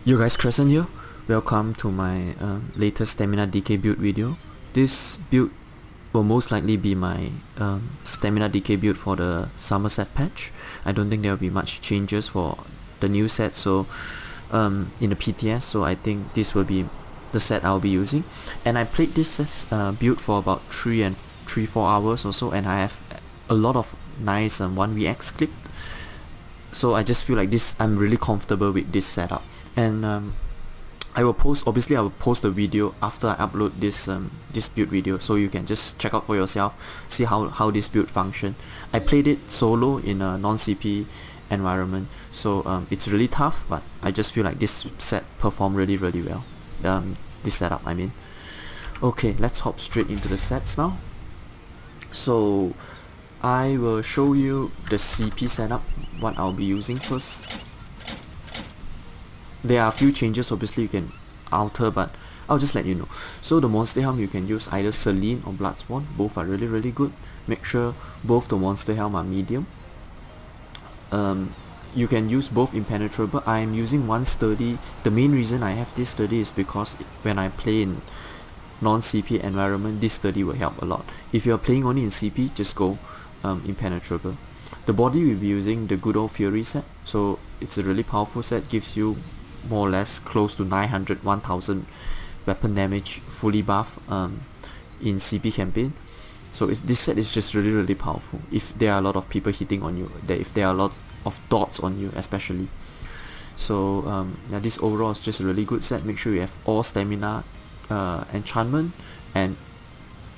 Yo guys, Crescent here. Welcome to my latest stamina decay build video. This build will most likely be my stamina decay build for the Summerset patch. I don't think there will be much changes for the new set, so in the PTS, so I think this will be the set I'll be using. And I played this build for about 3-4 hours or so, and I have a lot of nice 1vx clip. So I just feel like I'm really comfortable with this setup. And I will post the video after I upload this build video, so you can just check out for yourself, see how this build function. I played it solo in a non-CP environment, so it's really tough, but I just feel like this set performed really well. This setup, I mean. Okay, let's hop straight into the sets now. So I will show you the CP setup, what I'll be using first. There are a few changes obviously you can alter, but I'll just let you know. So the monster helm, you can use either Selene or Bloodspawn. Both are really good. Make sure both the monster helm are medium. You can use both impenetrable. I am using one sturdy. The main reason I have this sturdy is because when I play in non-CP environment, this sturdy will help a lot. If you are playing only in CP, just go impenetrable. The body will be using the good old Fury set. So it's a really powerful set, gives you more or less close to 900-1000 weapon damage fully buff in CP campaign. So this set is just really powerful if there are a lot of people hitting on you, if there are a lot of dots on you especially. So yeah, this overall is just a really good set. Make sure you have all stamina enchantment, and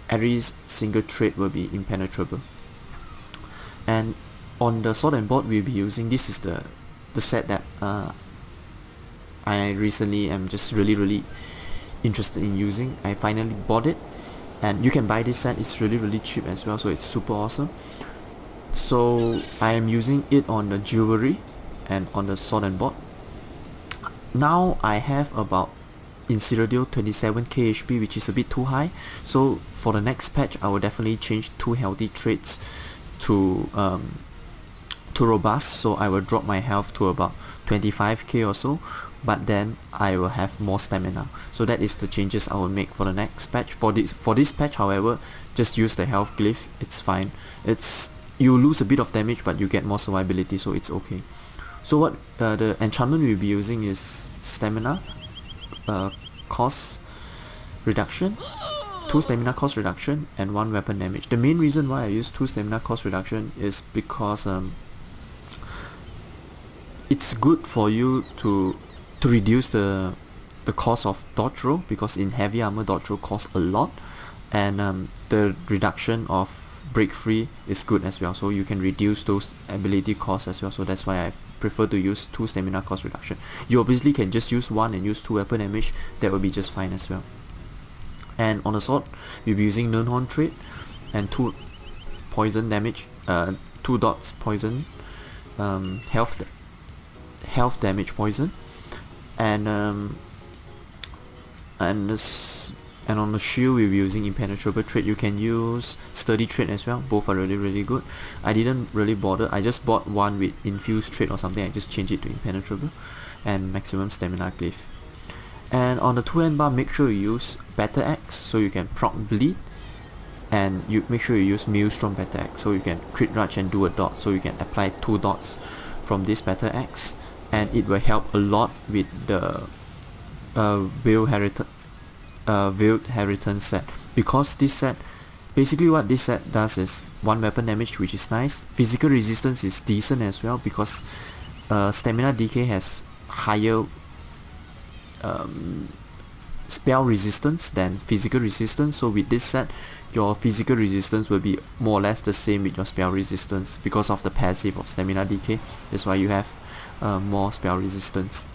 every single trait will be impenetrable. And on the sword and board, we'll be using, this is the set that I recently am just really interested in using. I finally bought it, and you can buy this set. It's really cheap as well, so it's super awesome. So I am using it on the jewelry and on the sword and board. Now I have about in Cyrodiil 27k HP, which is a bit too high. So for the next patch, I will definitely change 2 healthy traits to robust, so I will drop my health to about 25k or so, but then I will have more stamina. So that is the changes I will make for the next patch. For this patch, however, just use the health glyph. It's fine. You lose a bit of damage, but you get more survivability, so it's okay. So what the enchantment we'll be using is stamina cost reduction, 2 stamina cost reduction, and 1 weapon damage. The main reason why I use 2 stamina cost reduction is because it's good for you to reduce the cost of dodge roll, because in heavy armor dodge roll costs a lot, and the reduction of break free is good as well, so you can reduce those ability costs as well. So that's why I prefer to use 2 stamina cost reduction. You obviously can just use 1 and use 2 weapon damage, that will be just fine as well. And on the sword, we'll be using Nirnhorn trait and 2 poison damage, 2 dots poison, health damage poison, and on the shield we'll be using impenetrable trait. You can use sturdy trait as well. Both are really good. I didn't really bother. I just bought one with infused trait or something. I just changed it to impenetrable, and maximum stamina glyph. And on the 2-hand bar, make sure you use Battle Axe so you can proc bleed, and you make sure you use Maelstrom Battle Axe so you can crit rush and do a dot, so you can apply 2 dots from this Battle Axe, and it will help a lot with the Veiled Heritance set, because this set, basically what this set does is 1 weapon damage, which is nice. Physical resistance is decent as well, because stamina decay has higher spell resistance than physical resistance. So with this set, your physical resistance will be more or less the same with your spell resistance because of the passive of stamina decay. That's why you have more spell resistance.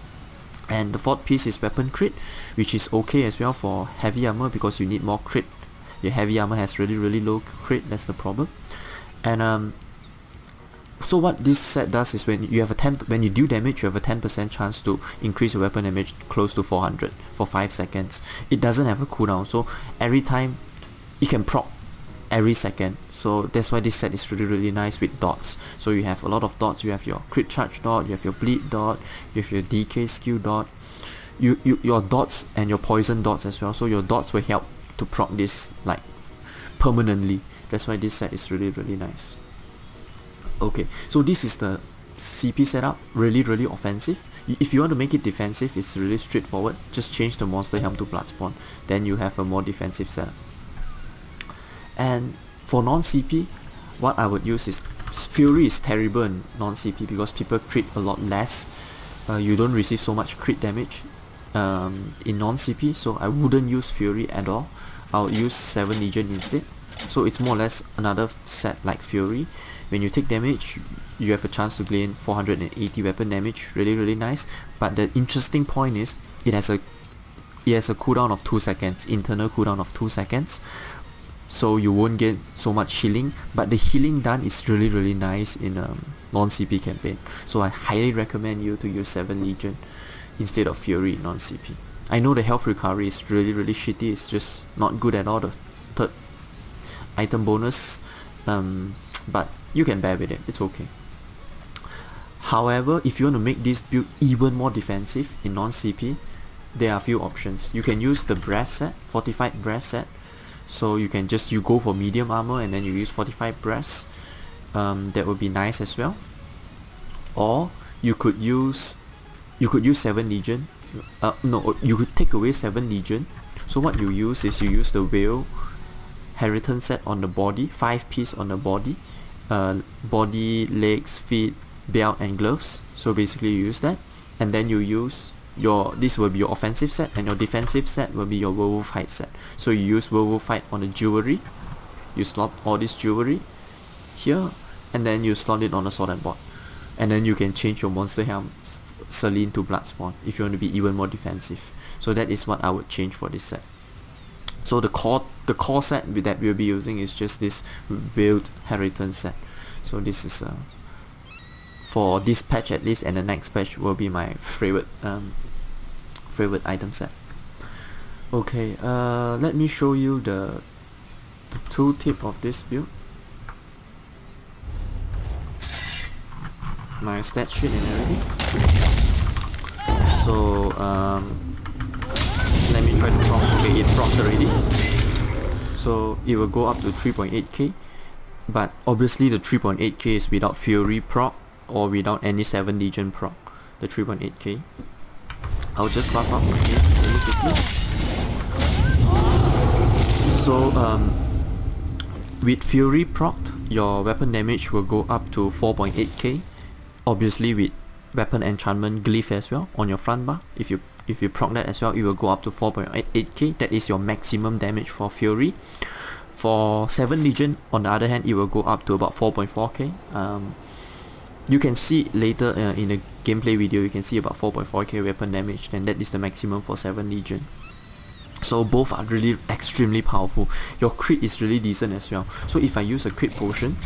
And the 4th piece is weapon crit, which is okay as well for heavy armor, because you need more crit. Your heavy armor has really low crit, that's the problem. And so what this set does is when you do damage, you have a 10% chance to increase your weapon damage close to 400 for 5 seconds. It doesn't have a cooldown, so every time it can proc every second. So that's why this set is really nice with dots. So you have a lot of dots. You have your crit charge dot, you have your bleed dot, you have your DK skill dot, your dots and your poison dots as well, so your dots will help to proc this like permanently. That's why this set is really nice. Okay, so this is the CP setup, really offensive. If you want to make it defensive, it's really straightforward. Just change the monster helm to blood spawn, then you have a more defensive setup. And for non-CP, what I would use is Fury is terrible in non-CP because people crit a lot less. You don't receive so much crit damage in non-CP, so I wouldn't use Fury at all. I'll use 7 Legion instead. So it's more or less another set like Fury. When you take damage, you have a chance to gain 480 weapon damage, really nice. But the interesting point is it has a cooldown of 2 seconds, internal cooldown of 2 seconds. So you won't get so much healing, but the healing done is really nice in a non-CP campaign. So I highly recommend you to use 7 Legion instead of Fury in non-CP. I know the health recovery is really shitty, it's just not good at all, the third item bonus, but you can bear with it, it's okay. However, if you want to make this build even more defensive in non-CP, there are a few options. You can use the brass set, fortified brass set. So you can just go for medium armor and then you use 45 brass. That would be nice as well. Or you could use 7 Legion. No, you could take away 7 Legion. So what you use is you use the whale Heritance set on the body, 5 piece on the body, body, legs, feet, belt and gloves. So basically you use that, and then you use this will be your offensive set, and your defensive set will be your werewolf hide set. So you use werewolf hide on the jewelry, you slot all this jewelry here, and then you slot it on a sword and board, and then you can change your monster helm Celine to blood spawn if you want to be even more defensive. So that is what I would change for this set. So the core set that we'll be using is just this build Heritance set. So this is for this patch at least, and the next patch will be my favorite item set. Okay, let me show you the tooltip of this build. My stat sheet and everything. So let me try to proc. Okay, it procced already. So it will go up to 3.8k, but obviously the 3.8k is without Fury proc or without any 7 Legion proc. The 3.8k. I'll just buff up really quickly. So with Fury procced, your weapon damage will go up to 4.8k. Obviously with weapon enchantment glyph as well on your front bar, if you proc that as well, it will go up to 4.8k. That is your maximum damage for Fury. For 7 Legion on the other hand, it will go up to about 4.4k. You can see later in the gameplay video, you can see about 4.4k weapon damage, and that is the maximum for 7 Legion. So both are really extremely powerful. Your crit is really decent as well. So if I use a crit potion,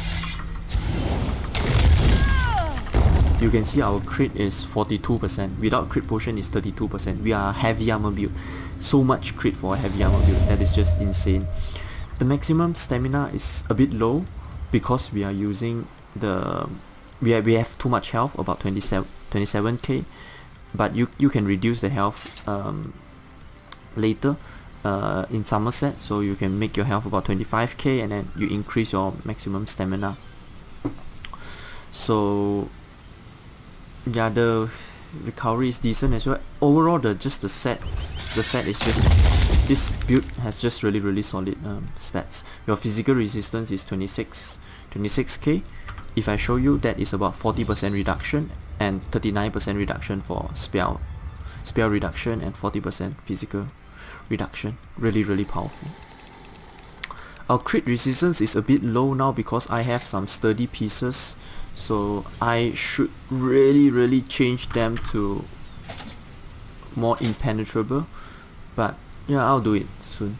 you can see our crit is 42%. Without crit potion is 32%. We are a heavy armor build. So much crit for a heavy armor build. That is just insane. The maximum stamina is a bit low because we are using the we have too much health, about 27k, but you can reduce the health later in Summerset, so you can make your health about 25k and then you increase your maximum stamina. So yeah, the recovery is decent as well. Overall, the set is just, this build has just really solid stats. Your physical resistance is 26k. If I show you, that is about 40% reduction and 39% reduction for spell reduction and 40% physical reduction. Really powerful. Our crit resistance is a bit low now because I have some sturdy pieces, so I should really change them to more impenetrable, but yeah, I'll do it soon.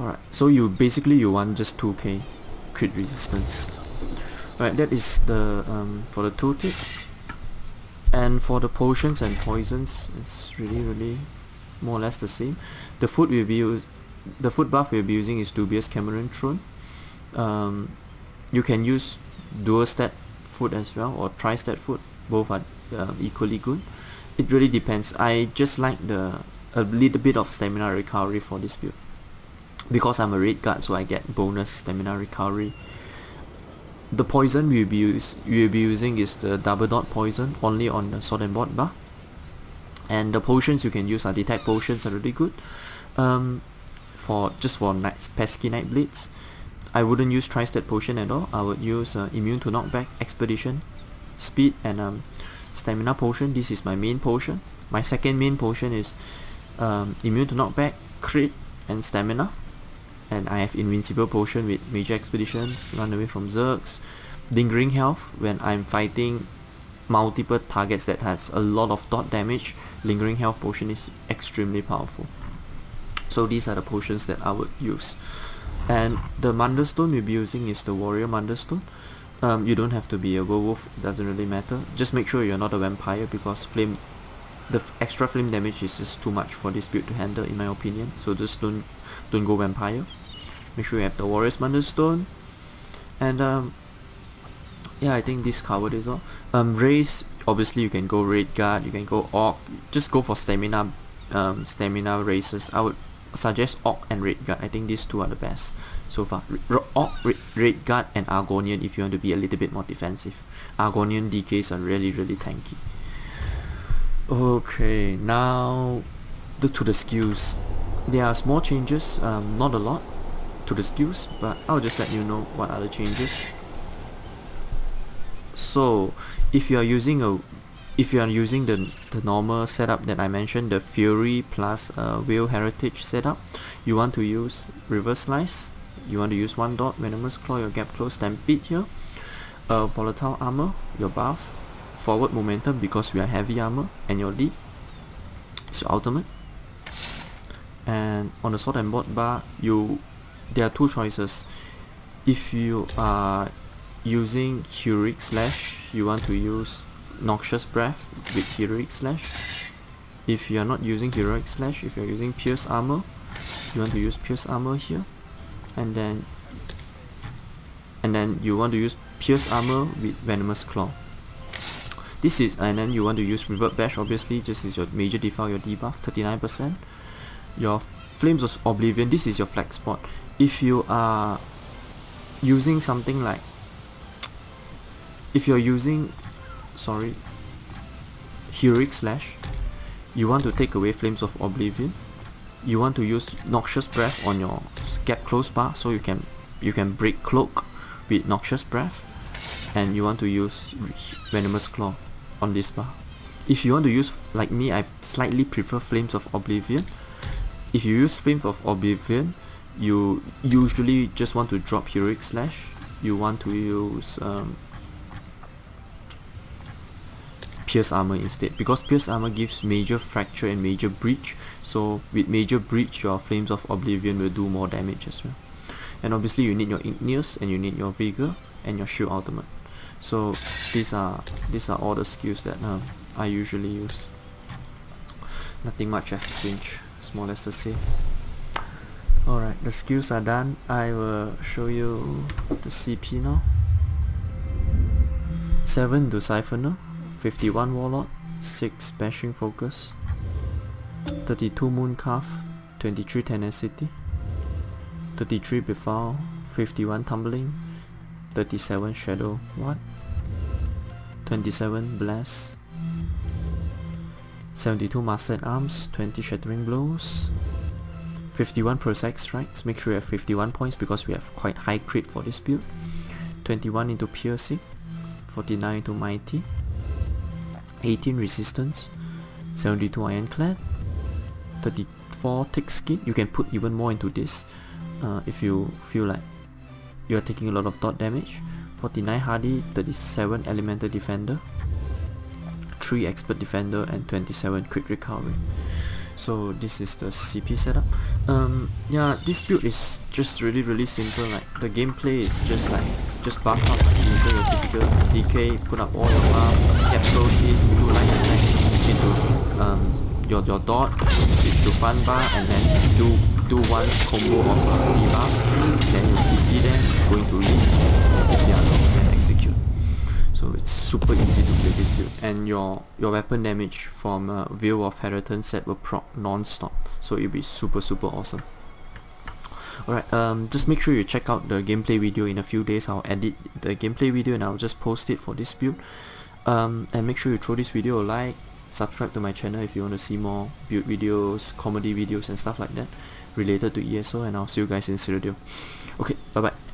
Alright, so you want just 2k crit resistance. Right, that is the for the tooltip. And for the potions and poisons, it's really more or less the same. The food buff we'll be using is Dubious Cameron Throne. You can use dual stat food as well, or tri-stat food. Both are equally good. it really depends. I just like a little bit of stamina recovery for this build. Because I'm a red guard, so I get bonus stamina recovery. The poison we'll be using is the double dot poison, only on the sword and board bar. And the potions you can use are detect potions, are really good. For pesky night blades, I wouldn't use tri-stat potion at all. I would use immune to knockback, expedition, speed, and stamina potion. This is my main potion. My second main potion is immune to knockback, crit, and stamina. And I have invincible potion with major expeditions, run away from zergs, lingering health when I'm fighting multiple targets that has a lot of dot damage. Lingering health potion is extremely powerful. So these are the potions that I would use. And the Mundus stone we'll be using is the warrior Mundus stone. You don't have to be a werewolf, it doesn't really matter. Just make sure you're not a vampire, because the extra flame damage is just too much for this build to handle, in my opinion. So just don't go vampire. Make sure you have the warrior's Mundus stone. And yeah, I think this covered it all. Race, obviously you can go red guard, you can go orc. Just go for stamina races. I would suggest orc and red guard. I think these two are the best so far. Orc, red guard, and Argonian if you want to be a little bit more defensive. Argonian DKs are really tanky. Okay, now to the skills. There are small changes, not a lot to the skills, but I'll just let you know what are the changes. So if you are using the normal setup that I mentioned, the Fury plus Whale Heritage setup, you want to use Reverse Slice, you want to use 1 dot, Venomous Claw, your Gap Close, Stampede here, Volatile Armor, your buff, Forward Momentum because we are heavy armor, and your leap, so ultimate. And on the sword and board bar, there are two choices. If you are using Heroic Slash, you want to use Noxious Breath with Heroic Slash. If you are not using Heroic Slash, if you are using Pierce Armor, you want to use Pierce Armor here. And then you want to use Pierce Armor with Venomous Claw. And then you want to use Revert Bash, obviously. This is your major default, your debuff, 39%. Your Flames of Oblivion, this is your flex spot. If you are using something like, if you're using Heroic Slash, you want to take away Flames of Oblivion, you want to use Noxious Breath on your Gap Close bar, so you can break Cloak with Noxious Breath, and you want to use Venomous Claw on this bar. If you want to use, like me, I slightly prefer Flames of Oblivion. If you use Flames of Oblivion, you usually just want to drop Heroic Slash. You want to use Pierce Armor instead, because Pierce Armor gives major fracture and major breach. So with major breach, your Flames of Oblivion will do more damage as well. And obviously you need your Igneous, and you need your Vigor, and your Shield Ultimate. So these are all the skills that I usually use. Nothing much has changed. It's more or less the same. Alright, the skills are done. I will show you the CP now. 7 to Siphoner, 51 Warlord, 6 Bashing Focus, 32 Mooncalf, 23 Tenacity, 33 Befoul, 51 Tumbling, 37 Shadow What, 27 Bless, 72 Mastered Arms, 20 Shattering Blows, 51 Prosaic Strikes. Make sure you have 51 points because we have quite high crit for this build. 21 into Piercing, 49 into Mighty, 18 Resistance, 72 Ironclad, 34 Thick Skin. You can put even more into this if you feel like you are taking a lot of dot damage. 49 Hardy, 37 Elemental Defender, 3 Expert Defender, and 27 Quick Recovery. So this is the CP setup. Yeah, this build is just really simple. Like the gameplay is just buff up, enter your typical DK, put up all your arm, get close in, do light attack into your dot, switch to fun bar, and then do one combo of debuff. Then you CC them, going to lead, and if they are low, then execute. So it's super easy to play this build, and and your weapon damage from Veil of Heritance set will proc non-stop, so it'll be super awesome. Alright, just make sure you check out the gameplay video in a few days. I'll edit the gameplay video and I'll just post it for this build. And make sure you throw this video a like, subscribe to my channel if you want to see more build videos, comedy videos and stuff like that related to ESO, and I'll see you guys in Cyrodiil. Okay, bye bye.